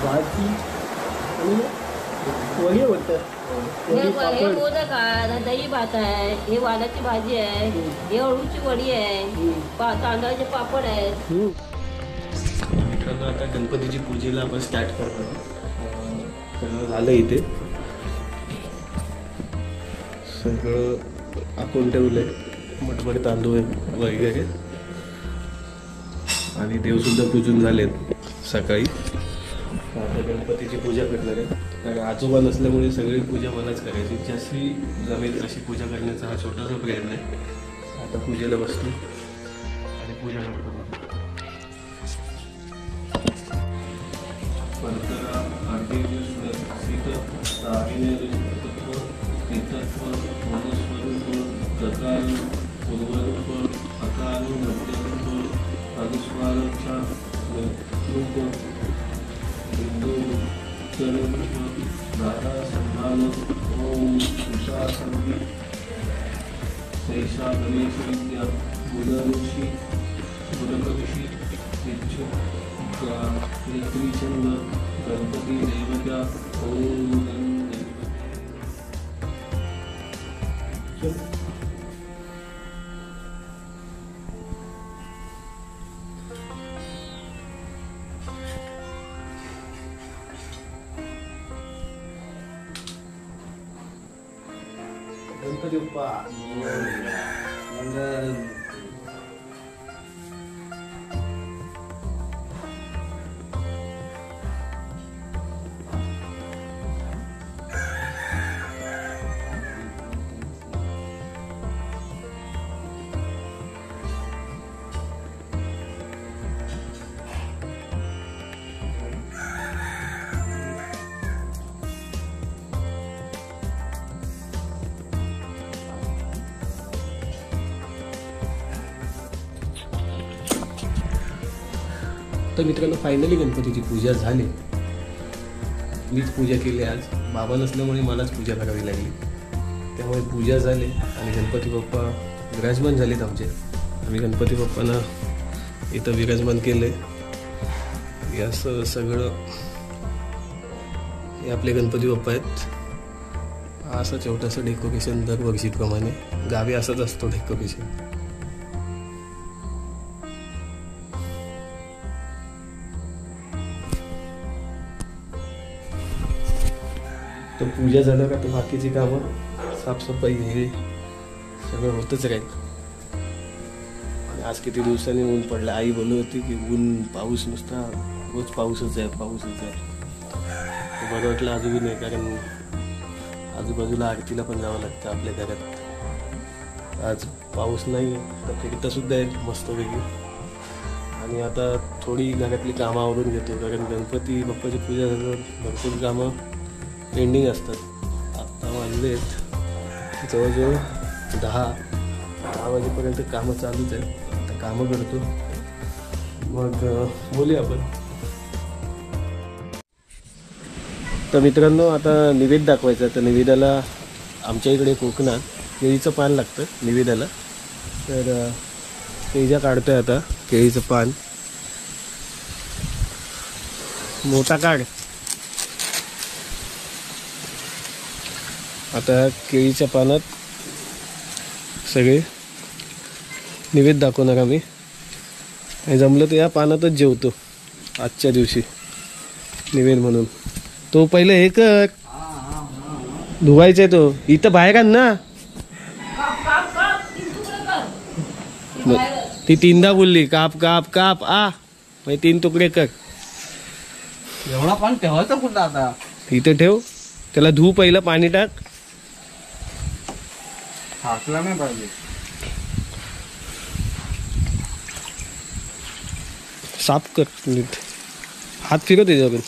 भाजी आणि वडी बोलतात. हे मोदक आहे, दही भात आहे, हे वालाची भाजी आहे, हे अळूची वडी आहे, तांदळाचे पापड आहेत. मित्रांनो आता गणपतीची पूजेला आपण स्टार्ट करतो. सगळं झालं इथे, सगळं आखून ठेवलंय, मटमट तांदूळ वगैरे आणि देवसुद्धा पूजून झालेत सकाळी. आता गणपतीची पूजा करणार आहे, कारण आजोबा नसल्यामुळे सगळी पूजा मलाच करायची. जशी जमेल तशी पूजा करण्याचा हा छोटासा प्रयत्न आहे. आता पूजेला बसतो आणि पूजा करतो. शैषा गणेश विद्या गुणऋषी गुणकऋषी पृथ्वीचंद गणपती देवत्या ओम गणपती बाप्पा मंगल. तर मित्रांनो फायनली गणपतीची पूजा झाली. मीच पूजा केली आज, बाबा नसल्यामुळे मलाच पूजा करावी लागली. त्यामुळे पूजा झाली आणि गणपती बाप्पा विराजमान झालेत आमचे. आम्ही गणपती बाप्पांना इथं विराजमान केले. असं सगळं हे आपले गणपती बाप्पा आहेत. असं छोटंसं डेकोरेशन दरवर्षीप्रमाणे गावी असंच असतो डेकोरेशन. तो पूजा झालं का तो बाकीची कामं साफसफाई हे सगळं होतच राहील. आणि आज किती दिवसांनी ऊन पडलं. आई बोलत होती की ऊन पाऊस नुसता रोज पाऊसच आहे पाऊसच आहे. बरं वाटलं अजूनही नाही, कारण आजूबाजूला आरतीला पण जावं लागतं आपल्या घरात. आज पाऊस नाही तर फिरता सुद्धा आहे मस्तपैकी. आणि आता थोडी घरातली कामं आवरून घेतो, कारण गणपती बाप्पाची पूजा झाल्यावर भरपूर कामं पेंडिंग असतात. आत्ता वाजलेत जवळजवळ 10 वाजेपर्यंत कामं चालूच आहेत. आता कामं करतो, मग बोलूया आपण. तर मित्रांनो आता निवेद दाखवायचा. तर निवेदाला आमच्या इकडे कोकणात केळीचं पान लागतं निवेदाला. तर तेजा काढतोय आता केळीचं पान. मोठा काढ. आता केळीच्या पानात सगळे निवेद दाखवणार आम्ही. आणि जमलं तर या पानातच जेवतो आजच्या दिवशी निवेद म्हणून. तो पहिले हे कर, धुवायचा आहे तो. इथं बाहेर आण ना. ती 3दा बोलली काप काप काप आ, मग 3 तुकडे कर. एवढा पान ठेवायचं कुठं आता? इथे ठेव. त्याला धुव, पहिलं पाणी टाक. हातला नाही पाहिजे. साफ कर नीट. हात फिरव त्याच्याकडून.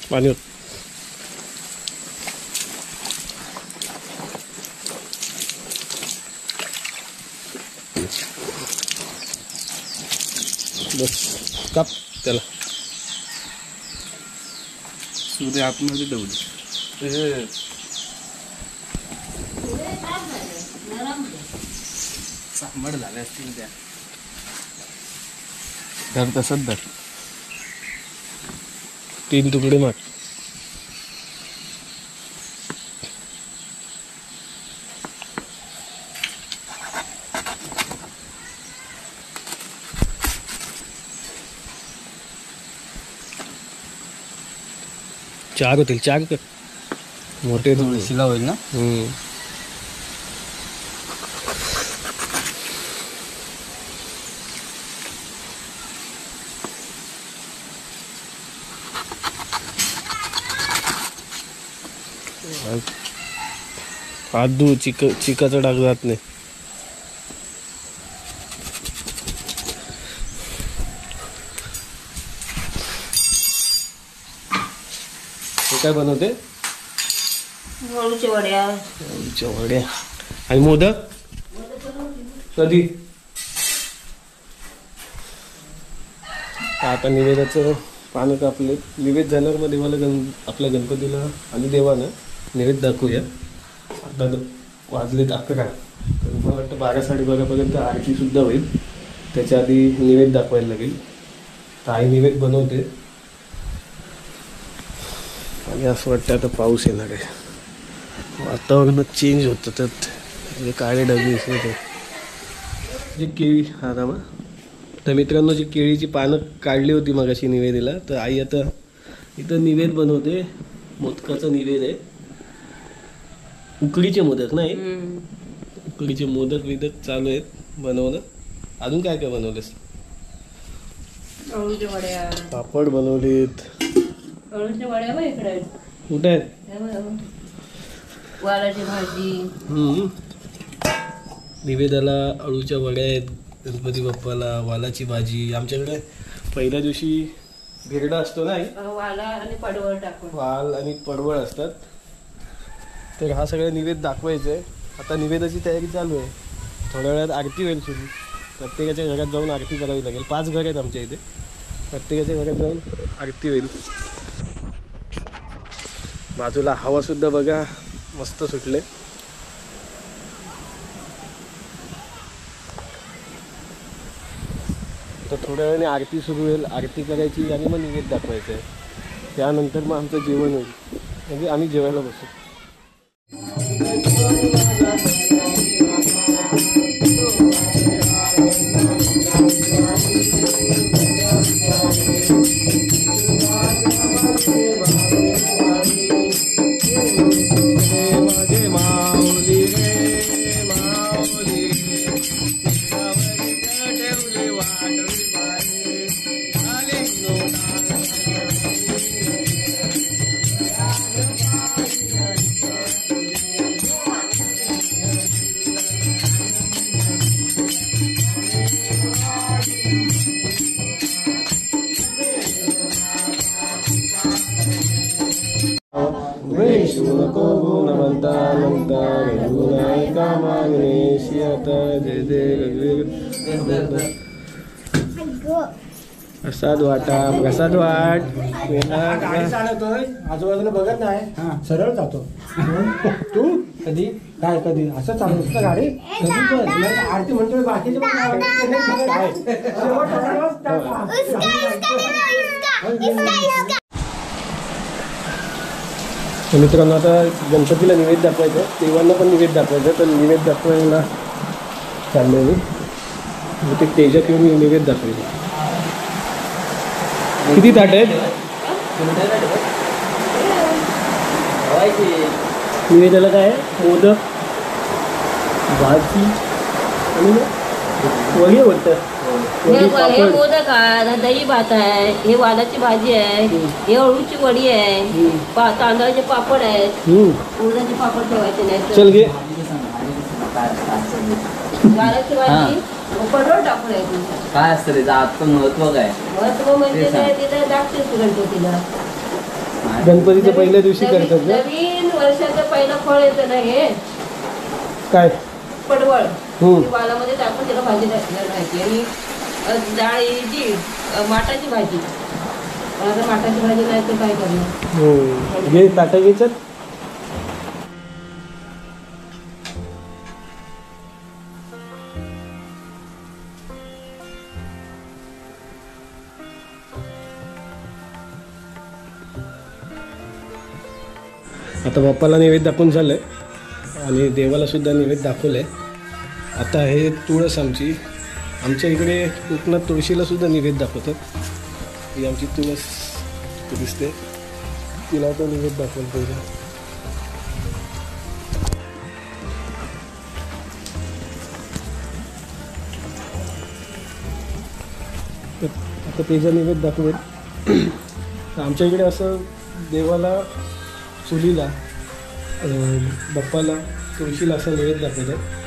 पाणी बस काप त्याला. सूर्य आतमध्ये ठेवली. सांबार झाले असतील त्या. धर तसंच धर. 3 तुकडे मार. चार होतील. 4 कर मोठे. शिला होईल ना. हात धू. चिकाचा डाग जात नाही. हे काय बनवते? अळूच्या वड्या. अळूच्या वड्या. आणि मोदक कधी? आता निवेदाचं पानं कापले. निवेद झाल्यावर मग देवाला आपल्या गणपतीला आणि देवानं निवेद दाखवूया. आता वाजलेत 11. तर मला वाटतं 12-12:30पर्यंत आरती सुद्धा होईल. त्याच्या आधी निवेद दाखवायला लागेल. तर आई निवेद बनवते. आणि असं वाटतं आता पाऊस येणार आहे. वातावरणात चेंज होतं. त्यात काळे डबे दिसत. जे केळी आरामा. तर मित्रांनो, जी केळीची पानं काढली होती मगाशी निवेदीला, तर आई आता इथं निवेद बनवते. मोदकाचा निवेद आहे. उकडीचे मोदक नाही, उकडीचे मोदक विदक चालू आहेत बनवणं. अजून काय काय बनवलेस? अळूच्या वड्या. पापड बनवलेत. अळूच्या वड्या बघ इकडे. कुठे आहेत? वालाची भाजी. निवेदाला अळूच्या वड्या आहेत. गणपती बाप्पाला वालाची भाजी. आमच्याकडे पहिल्या दिवशी भिरडा असतो ना, वाला आणि पडवळ टाकून. वाल आणि पडवळ असतात. तर हा सगळा निवेद दाखवायचा आहे. आता निवेदाची तयारी चालू आहे. थोड्या वेळात आरती होईल सुरू. प्रत्येकाच्या घरात जाऊन आरती करावी लागेल. 5 घर आहेत आमच्या इथे. प्रत्येकाच्या घरात जाऊन आरती होईल. बाजूला हवासुद्धा बघा मस्त सुटले. तर थोड्या वेळाने आरती सुरू होईल. आरती करायची आणि मग निवेद दाखवायचं आहे. त्यानंतर मग आमचं जेवण होईल. म्हणजे आम्ही जेवायला बसू. प्रसाद वाटा. प्रसाद वाट. गाडी चालवतोय, आजूबाजूला बघत नाही, सरळ जातो. तू कधी काय कधी असं चालवत ना गाडी? कधी पण आरती म्हणतोय, बाकीचे मित्रांनो, आता गणपतीला निवेद दाखवायचं. देवांना पण निवेद दाखवायचं. तर निवेद दाखवायला चाललोय मी. ते तेजात येऊन निवेद दाखवायचं. किती ताट आहेत निवेदाला? काय आहे? मोदक, भाजी आणि वडी वाटतं. हे मोदक आहे, दही भात आहे, हे वालाची भाजी आहे, हे अळूची वडी आहे, तांदळाचे पापड आहेत. उडदाचे पापड ठेवायचे नाही. चल घे. वालाची भाजी पडवळ टाकून आहे. काय असतं त्याचं आजचं महत्व काय? महत्व म्हणजे काय, तिथं दाखतेच गणपतीला. गणपतीच्या पहिल्या दिवशी करतात. नवीन वर्षाचं पहिलं फळ येतं ना हे. काय पडवळ हम्म. ती वालामध्ये टाकून त्याला भाजी राहायची आणि डाळ जी माटाची भाजी. पण आता माटाची भाजी नाही तर काय करणार. घे ताटं घ्यायच्यात. आता बाप्पाला नैवेद्य दाखवून झालं आहे आणि देवाला सुद्धा नैवेद्य दाखवलं आहे. आता हे तुळस आमच्या इकडे कोकणात तुळशीला सुद्धा नैवेद्य दाखवतात. ही आमची तुळस दिसते, तिला तो नैवेद्य दाखवलं पाहिजे. आता त्याचा नैवेद्य दाखवेल. आमच्या इकडे असं देवाला, चुलीला, बाप्पाला, तुळशीला असं नैवेद्य दाखवतात.